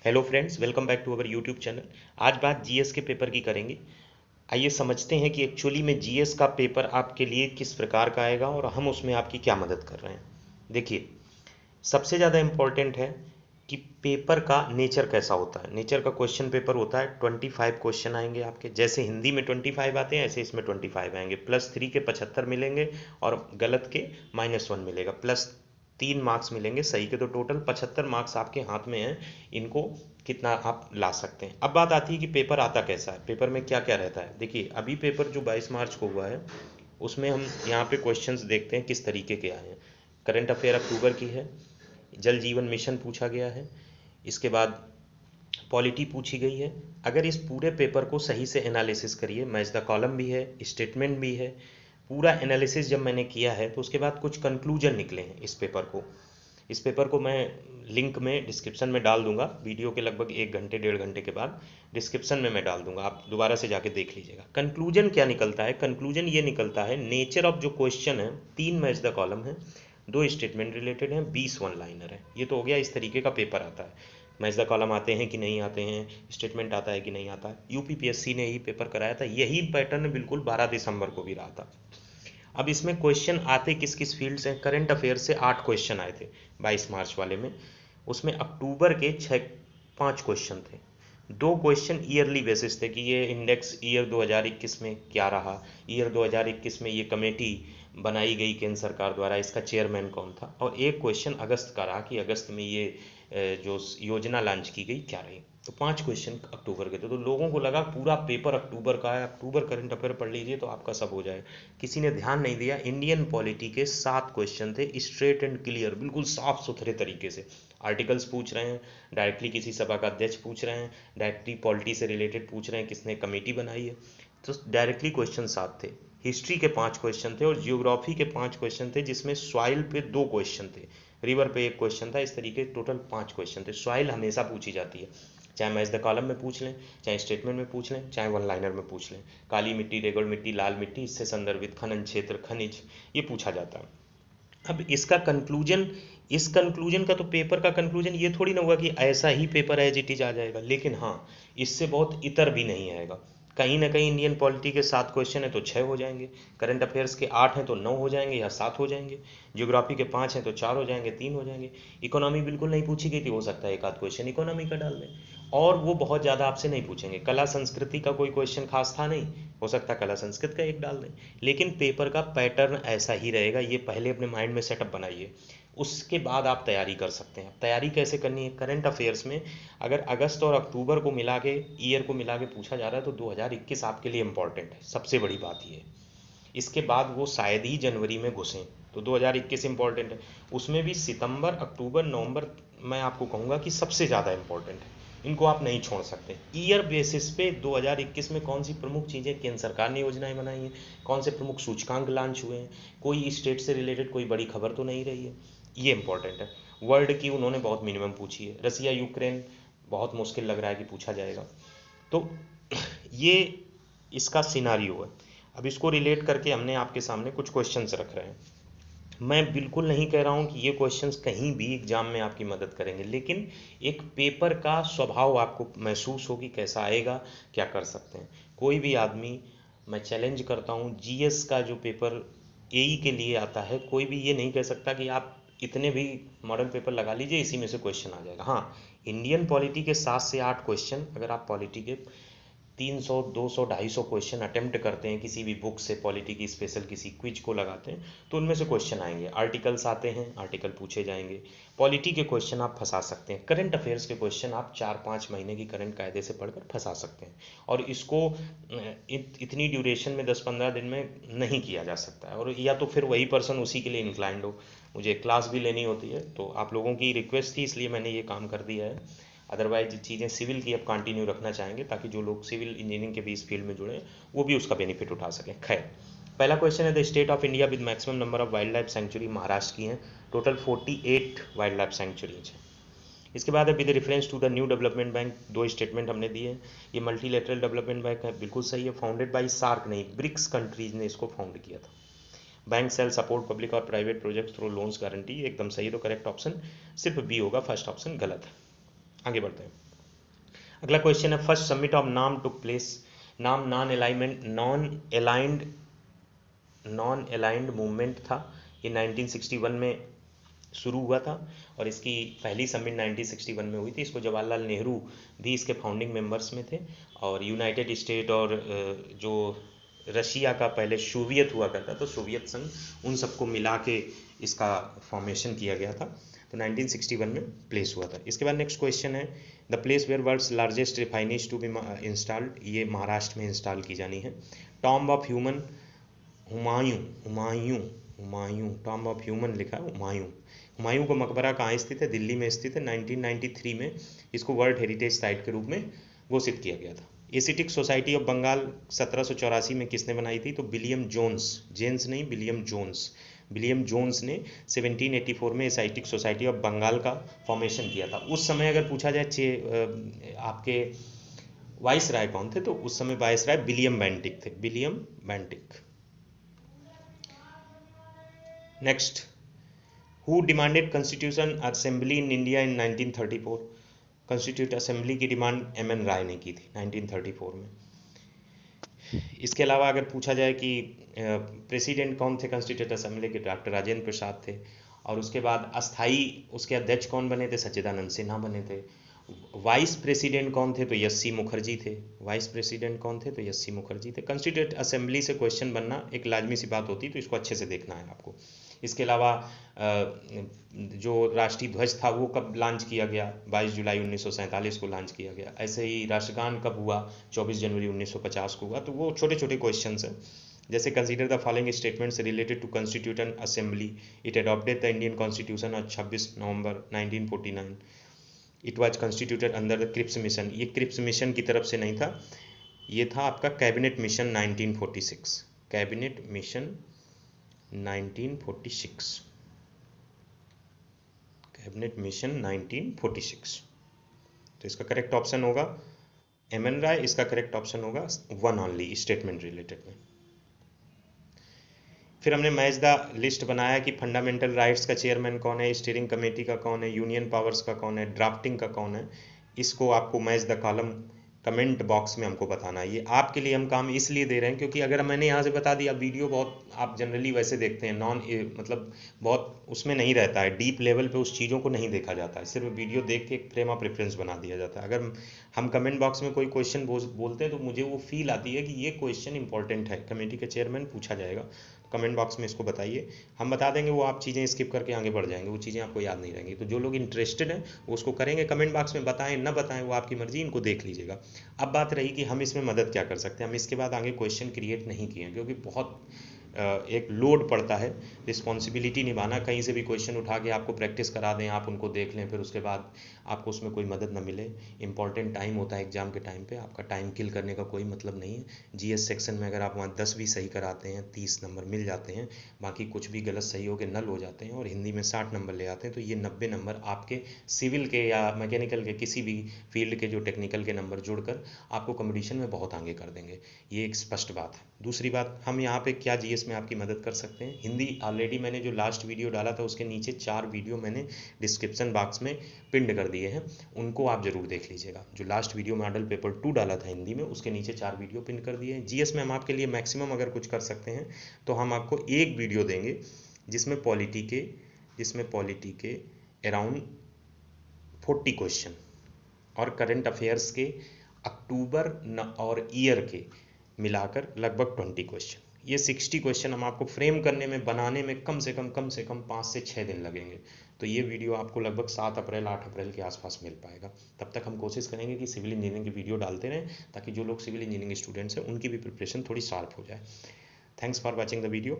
Hello friends, welcome back to our YouTube channel. आज बात GS के पेपर की करेंगे। आइए समझते हैं कि एक्चुअली में जीएस का पेपर आपके लिए किस प्रकार का आएगा और हम उसमें आपकी क्या मदद कर रहे हैं। देखिए, सबसे ज़्यादा इम्पॉर्टेंट है कि पेपर का नेचर कैसा होता है। नेचर का क्वेश्चन पेपर होता है 25 क्वेश्चन आएंगे आपके, जैसे हिंदी में 25 आते हैं ऐसे इसमें 25 आएंगे। +3 के 75 मिलेंगे और गलत के -1 मिलेगा। +3 मार्क्स मिलेंगे, सही के तो टोटल 75 मार्क्स आपके हाथ में हैं। इनको कितना आप ला सकते हैं। अब बात आती है कि पेपर आता कैसा है, पेपर में क्या क्या रहता है। देखिए, अभी पेपर जो 22 मार्च को हुआ है उसमें हम यहाँ पे क्वेश्चंस देखते हैं किस तरीके के आए हैं। करंट अफेयर अक्टूबर की है, जल जीवन मिशन पूछा गया है, इसके बाद पॉलिटी पूछी गई है। अगर इस पूरे पेपर को सही से एनालिसिस करिए, मैच द कॉलम भी है, स्टेटमेंट भी है, पूरा एनालिसिस जब मैंने किया है तो उसके बाद कुछ कंक्लूजन निकले हैं इस पेपर को मैं लिंक में डिस्क्रिप्शन में डाल दूंगा। वीडियो के लगभग 1 घंटे 1.5 घंटे के बाद डिस्क्रिप्शन में मैं डाल दूंगा, आप दोबारा से जाके देख लीजिएगा। कंक्लूजन क्या निकलता है? कंक्लूजन ये निकलता है, नेचर ऑफ जो क्वेश्चन है, 3 मैच द कॉलम है, 2 स्टेटमेंट रिलेटेड हैं, 20 वन लाइनर है। ये तो हो गया, इस तरीके का पेपर आता है। मैच द कॉलम आते हैं कि नहीं आते हैं, स्टेटमेंट आता है कि नहीं आता है। यूपीपीएससी ने यही पेपर कराया था, यही पैटर्न बिल्कुल 12 दिसंबर को भी रहा था। अब इसमें क्वेश्चन आते किस किस फील्ड से? करंट अफेयर से 8 क्वेश्चन आए थे 22 मार्च वाले में। उसमें अक्टूबर के 5 क्वेश्चन थे। 2 क्वेश्चन ईयरली बेसिस थे कि ये इंडेक्स ईयर 2021 में क्या रहा, ईयर 2021 में ये कमेटी बनाई गई केंद्र सरकार द्वारा, इसका चेयरमैन कौन था। और एक क्वेश्चन अगस्त का रहा कि अगस्त में ये जो योजना लॉन्च की गई क्या रही। तो 5 क्वेश्चन अक्टूबर के थे। तो लोगों को लगा पूरा पेपर अक्टूबर का है, अक्टूबर करंट अफेयर पढ़ लीजिए तो आपका सब हो जाएगा। किसी ने ध्यान नहीं दिया, इंडियन पॉलिटी के 7 क्वेश्चन थे, स्ट्रेट एंड क्लियर, बिल्कुल साफ सुथरे तरीके से। आर्टिकल्स पूछ रहे हैं, डायरेक्टली किसी सभा का अध्यक्ष पूछ रहे हैं, डायरेक्टली पॉलिटी से रिलेटेड पूछ रहे हैं, किसने कमेटी बनाई है। तो डायरेक्टली क्वेश्चन 7 थे। हिस्ट्री के 5 क्वेश्चन थे और जियोग्राफी के 5 क्वेश्चन थे, जिसमें सॉइल पे 2 क्वेश्चन थे, रिवर पे 1 क्वेश्चन था। इस तरीके टोटल 5 क्वेश्चन थे। सॉइल हमेशा पूछी जाती है, चाहे मैच द कॉलम में पूछ लें, चाहे स्टेटमेंट में पूछ लें, चाहे वन लाइनर में पूछ लें। काली मिट्टी, रेगड़ मिट्टी, लाल मिट्टी, इससे संदर्भित खनन क्षेत्र, खनिज, ये पूछा जाता है। अब इसका कंक्लूजन, इस कंक्लूजन का तो पेपर का कंक्लूजन ये थोड़ी ना होगा कि ऐसा ही पेपर एज इट इज आ जाएगा, लेकिन हाँ, इससे बहुत इतर भी नहीं आएगा। कहीं ना कहीं इंडियन पॉलिटी के 7 क्वेश्चन है तो 6 हो जाएंगे, करंट अफेयर्स के 8 हैं तो 9 हो जाएंगे या 7 हो जाएंगे, ज्योग्राफी के 5 हैं तो 4 हो जाएंगे, 3 हो जाएंगे। इकोनॉमी बिल्कुल नहीं पूछी गई थी, हो सकता है एक आध क्वेश्चन इकोनॉमी का डाल दें, और वो बहुत ज़्यादा आपसे नहीं पूछेंगे। कला संस्कृति का कोई क्वेश्चन खास था नहीं, हो सकता है कला संस्कृत का एक डाल दें। लेकिन पेपर का पैटर्न ऐसा ही रहेगा, ये पहले अपने माइंड में सेटअप बनाइए, उसके बाद आप तैयारी कर सकते हैं। तैयारी कैसे करनी है? करंट अफेयर्स में अगर अगस्त और अक्टूबर को मिला के, ईयर को मिला के पूछा जा रहा है तो 2021 आपके लिए इंपॉर्टेंट है, सबसे बड़ी बात ये है। इसके बाद वो शायद ही जनवरी में घुसें, तो 2021 इंपॉर्टेंट है। उसमें भी सितंबर, अक्टूबर, नवंबर मैं आपको कहूँगा कि सबसे ज़्यादा इंपॉर्टेंट है, इनको आप नहीं छोड़ सकते। ईयर बेसिस पे 2021 में कौन सी प्रमुख चीज़ें केंद्र सरकार ने योजनाएं बनाई हैं, कौन से प्रमुख सूचकांक लॉन्च हुए हैं, कोई स्टेट से रिलेटेड कोई बड़ी खबर तो नहीं रही है, ये इंपॉर्टेंट है। वर्ल्ड की उन्होंने बहुत मिनिमम पूछी है, रसिया यूक्रेन बहुत मुश्किल लग रहा है कि पूछा जाएगा। तो ये इसका सिनारियो है। अब इसको रिलेट करके हमने आपके सामने कुछ क्वेश्चंस रख रहे हैं। मैं बिल्कुल नहीं कह रहा हूँ कि ये क्वेश्चंस कहीं भी एग्जाम में आपकी मदद करेंगे, लेकिन एक पेपर का स्वभाव आपको महसूस हो कि कैसा आएगा, क्या कर सकते हैं कोई भी आदमी। मैं चैलेंज करता हूँ, जीएस का जो पेपर एई के लिए आता है, कोई भी ये नहीं कह सकता कि आप इतने भी मॉडल पेपर लगा लीजिए इसी में से क्वेश्चन आ जाएगा। हाँ, इंडियन पॉलिटी के 7 से 8 क्वेश्चन, अगर आप पॉलिटी के 300, 200, 250 क्वेश्चन अटेम्प्ट करते हैं, किसी भी बुक से पॉलिटी की स्पेशल किसी क्विज को लगाते हैं, तो उनमें से क्वेश्चन आएंगे। आर्टिकल्स आते हैं, आर्टिकल पूछे जाएंगे। पॉलिटी के क्वेश्चन आप फंसा सकते हैं, करंट अफेयर्स के क्वेश्चन आप 4-5 महीने की करंट कायदे से पढ़कर फंसा सकते हैं। और इसको इतनी ड्यूरेशन में 10-15 दिन में नहीं किया जा सकता है, और या तो फिर वही पर्सन उसी के लिए इंक्लाइंड हो। मुझे क्लास भी लेनी होती है, तो आप लोगों की रिक्वेस्ट थी इसलिए मैंने ये काम कर दिया है। अदरवाइज चीज़ें सिविल की अब कंटिन्यू रखना चाहेंगे, ताकि जो लोग सिविल इंजीनियरिंग के भी इस फील्ड में जुड़े वो भी उसका बेनिफिट उठा सकें। खैर, पहला क्वेश्चन है, the state of India with maximum number of wild life sanctuary, Maharashtra की हैं, टोटल 48 वाइल्ड लाइफ सेंचुरीज हैं। इसके बाद है, with reference to the new development bank, 2 statement हमने दिए हैं। ये मल्टीलेटरल डेवलपमेंट बैंक है, बिल्कुल सही है, फाउंडेड बाई सार्क नहीं, ब्रिक्स कंट्रीज ने इसको फाउंड किया था। बैंक सेल सपोर्ट पब्लिक और private project through loans guarantee, एकदम सही, तो करेक्ट ऑप्शन सिर्फ बी होगा, फर्स्ट ऑप्शन गलत है। आगे बढ़ते हैं। अगला क्वेश्चन है, फर्स्ट समिट ऑफ नाम टुक प्लेस। नाम नॉन अलाइंड मूवमेंट था। ये 1961 में शुरू हुआ था और इसकी पहली समिट 1961 में हुई थी। इसको जवाहरलाल नेहरू भी इसके फाउंडिंग मेंबर्स में थे। और यूनाइटेड स्टेट और जो रशिया का पहले सोवियत हुआ करता तो सोवियत संघ, उन सबको मिला के इसका फॉर्मेशन किया गया था। तो 1961 में प्लेस हुआ था। इसके बाद नेक्स्ट क्वेश्चन है, the place where world's largest refineries to be installed. ये महाराष्ट्र में इंस्टॉल की जानी है। Tomb of human, Humayun tomb of human लिखा है हुमायूं को मकबरा कहाँ स्थित है? दिल्ली में स्थित है। 1993 में इसको वर्ल्ड हेरिटेज साइट के रूप में घोषित किया गया था। एसिटिक सोसाइटी ऑफ बंगाल 1784 में किसने बनाई थी? तो विलियम जोन्स, जेम्स नहीं, विलियम जोन्स ने 1784 में एसिटिक सोसाइटी ऑफ बंगाल का फॉर्मेशन किया था। उस समय अगर पूछा जाए आपके वाइस राय कौन थे, तो उस समय वाइस राय विलियम बेंटिक थे, William Bentinck. Next, who demanded constitution assembly in India in 1934। Constitute assembly की डिमांड एम.एन. राय ने की थी 1934 में। इसके अलावा अगर पूछा जाए कि प्रेसिडेंट कौन थे कॉन्स्टिट्यूट असेंबली के, डॉक्टर राजेंद्र प्रसाद थे। और उसके बाद अस्थाई उसके अध्यक्ष कौन बने थे? सच्चिदानंद सिन्हा बने थे। वाइस प्रेसिडेंट कौन थे? तो एस सी मुखर्जी थे। वाइस प्रेसिडेंट कौन थे? तो एस सी मुखर्जी थे। कॉन्स्टिट्यूट असेंबली से क्वेश्चन बनना एक लाजमी सी बात होती है, तो इसको अच्छे से देखना है आपको। इसके अलावा जो राष्ट्रीय ध्वज था वो कब लॉन्च किया गया? 22 जुलाई 1947 को लॉन्च किया गया। ऐसे ही राष्ट्रगान कब हुआ? 24 जनवरी 1950 को हुआ। तो वो छोटे छोटे क्वेश्चंस हैं। जैसे consider the following statements related to constitution assembly. It adopted the Indian constitution on 26 November 1949। It was constituted under the Cripps mission. ये क्रिप्स मिशन की तरफ से नहीं था, ये था आपका cabinet mission 1946। Cabinet mission 1946, cabinet mission 1946। तो इसका करेक्ट ऑप्शन होगा एम.एन. राय। इसका करेक्ट ऑप्शन होगा 1 ओनली, स्टेटमेंट रिलेटेड में। फिर हमने मैच द लिस्ट बनाया कि फंडामेंटल राइट्स का चेयरमैन कौन है, स्टीयरिंग कमेटी का कौन है, यूनियन पावर्स का कौन है, ड्राफ्टिंग का कौन है। इसको आपको match the column comment box में हमको बताना है। ये आपके लिए हम काम इसलिए दे रहे हैं क्योंकि अगर मैंने यहाँ से बता दिया, वीडियो बहुत आप जनरली वैसे देखते हैं, मतलब बहुत उसमें नहीं रहता है, डीप लेवल पे उस चीज़ों को नहीं देखा जाता है, सिर्फ वीडियो देख के एक फ्रेम ऑफ रेफरेंस बना दिया जाता है। अगर हम कमेंट बॉक्स में कोई क्वेश्चन बोलते हैं तो मुझे वो फील आती है कि ये क्वेश्चन इंपॉर्टेंट है, कमेटी के चेयरमैन पूछा जाएगा। कमेंट बॉक्स में इसको बताइए, हम बता देंगे, वो आप चीज़ें स्किप करके आगे बढ़ जाएंगे, वो चीज़ें आपको याद नहीं रहेंगी। तो जो लोग इंटरेस्टेड हैं वो उसको करेंगे। कमेंट बॉक्स में बताएं ना बताएं वो आपकी मर्जी, इनको देख लीजिएगा। अब बात रही कि हम इसमें मदद क्या कर सकते हैं। हम इसके बाद आगे क्वेश्चन क्रिएट नहीं किए क्योंकि बहुत एक लोड पड़ता है, रिस्पॉन्सिबिलिटी निभाना। कहीं से भी क्वेश्चन उठा के आपको प्रैक्टिस करा दें, आप उनको देख लें, फिर उसके बाद आपको उसमें कोई मदद ना मिले। इंपॉर्टेंट टाइम होता है एग्जाम के टाइम पे, आपका टाइम किल करने का कोई मतलब नहीं है। जीएस सेक्शन में अगर आप वहाँ 10 भी सही कराते हैं 30 नंबर मिल जाते हैं, बाकी कुछ भी गलत सही हो के नल हो जाते हैं, और हिंदी में 60 नंबर ले आते हैं, तो ये 90 नंबर आपके सिविल के या मैकेनिकल के किसी भी फील्ड के जो टेक्निकल के नंबर जुड़कर आपको कंपटीशन में बहुत आगे कर देंगे। ये एक स्पष्ट बात है। दूसरी बात, हम यहाँ पे क्या जीएस में आपकी मदद कर सकते हैं। हिंदी ऑलरेडी मैंने जो लास्ट वीडियो डाला था उसके नीचे 4 वीडियो मैंने डिस्क्रिप्शन बॉक्स में पिंड कर दिए हैं, उनको आप जरूर देख लीजिएगा। जो लास्ट वीडियो मॉडल पेपर 2 डाला था हिंदी में, उसके नीचे 4 वीडियो पिन कर दिए हैं। जीएस में हम आपके लिए मैक्सिमम अगर कुछ कर सकते हैं तो हम आपको एक वीडियो देंगे जिसमें पॉलिटी के अराउंड 40 क्वेश्चन और करंट अफेयर्स के अक्टूबर और ईयर के मिलाकर लगभग 20 क्वेश्चन। ये 60 क्वेश्चन हम आपको फ्रेम करने में, बनाने में कम से कम 5 से 6 दिन लगेंगे। तो ये वीडियो आपको लगभग 7 अप्रैल 8 अप्रैल के आसपास मिल पाएगा। तब तक हम कोशिश करेंगे कि सिविल इंजीनियरिंग की वीडियो डालते रहें ताकि जो लोग सिविल इंजीनियरिंग स्टूडेंट्स हैं उनकी भी प्रिपरेशन थोड़ी शार्प हो जाए। Thanks for watching the video.